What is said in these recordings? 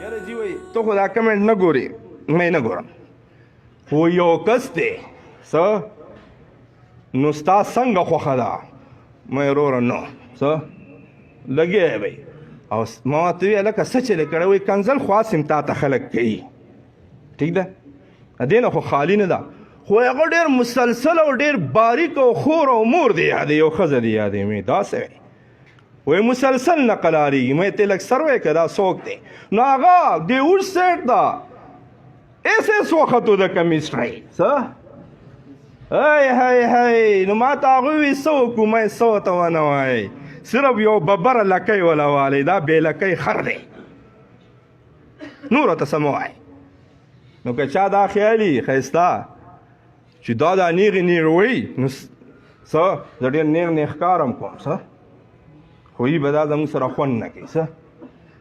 یاره جی وای ته خو دا کمنټ نه ګورې مې نه ګورم خو یو کس دی څه نو ستا څنګه خوښه ده مې وروره نو څه لګیا یې بی او ما ورته وویل لکه څه چې دې کړی وایي کنځل خو هسې تا ته خلک کوي ټیک ده دې نه خو خالي نه ده خو هغه ډېر مسلسل او ډېر باریک او خور او مور دی یادې یو ښځه دی یادې مې داسې وی مسلسل نقل آریږي مې ته لږ سروې که دا څوک دی نو هغه د اوږد سیټ ده ایسې وختو د کمیسټرۍ څه هی نو ما ته هغوی وي څه وکړو مې څه ورته ونه وایي صرف یو ببره لکۍ وله والی دا بې لکۍ خر دی نور ورته څه مه وایي نو که چا دا خیالي ښایسته چې دا نیغې نیغ وایي نو څه زه ډېر نیغ نیغ ښکارم کوم څه خو یي به دا زموږ سره خوند نه کوي څه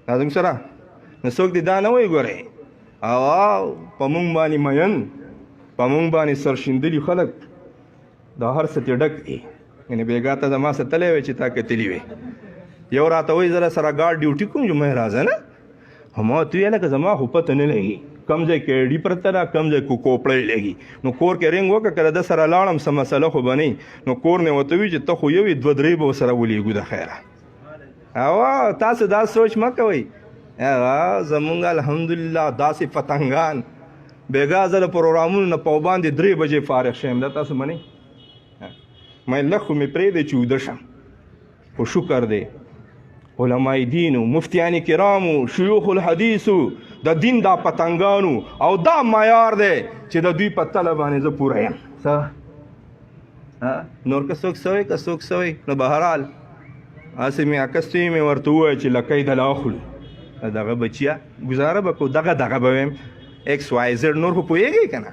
دا زموږ سره نو څوک دې دا نه وایي ګورئ او په موږ باندې مین په موږ باندې سرشیندلي خلک دا هر څه ترې ډک دي یعنې بېګا ته زما څه تلی وی چې تا کتلي وې یو راته وایي زه سره ګارډ ډیوټي کوم جمعې راځه نه ما ورته ویل که زما خو پته نه لګي کم ځای کې ایډي پرته ده کم ځای کې کوپړی لګي نو کور کې رنګ وکړه که د سره لاړم څه مسله خو به نه نو کور نه ورته وي چې ته خو یو یې دوه درې به ورسره ولیږو د خیره او تاسو دا سوچ مه کوئ زمونږ الحمدلله داسې پتنګان بېګا زه د پروګرامونو نه په باندې 3 بجې فارغ شیم دا تاسو منئ مې لږ خو مې پرېږدی چې ویده شم خو شکر دی علماء دینو مفتیان کرامو شیوخ الحدیثو د دین دا پتنګانو او دا معیار دی چې د دوی په تله باندې زه پوره یم څه نور که څوک سوی که څوک سوی نو بهرحال هسې مې اکستوي مې ورته وویل چې لکۍ د لا اخلو دغه بچیا ګزاره به کو دغه به ویم ایکس وائی زیډ نور خو پوهېږئ که نه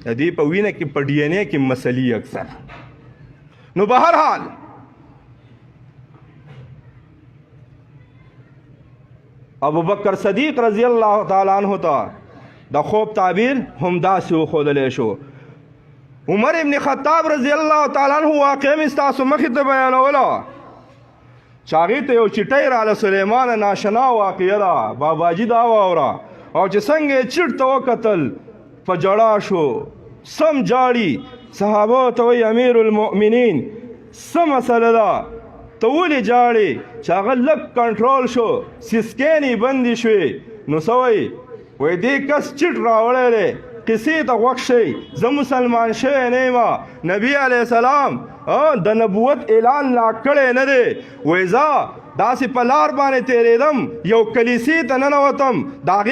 د دې په وینه کې په ډي ان اے کې مسلې اکثر نو بهرحال ابوبکر صدیق رضی الله تعالی عنہ ته د خوب تعبیر هم داسې وښودلی شو عمر ابن خطاب رضی الله تعالی عنہ واقعه مې ستاسو مخې ته بیانوله چې هغې ته یو چټۍ راله سلیمان ناشنا واقعه ده باباجي دا واوره او چې څنګه یې چټ ته وکتل په جړا شو سم جاړي صحابه ته وایي امیر المؤمنین څه مسله ده ته ولې جاړې چې هغه لږ کنټرول شو سیسکینې بندې شوې نو څه وایي وایي دې کس چټ راوړی دی قصې ته غوږ شئ زه مسلمان شوی نه یم نبي علیه السلام د نبوت اعلان لا کړی نه دی وایي زه داسې په لار باندې تېرېدم یو کلیسې ته ننوتم د هغې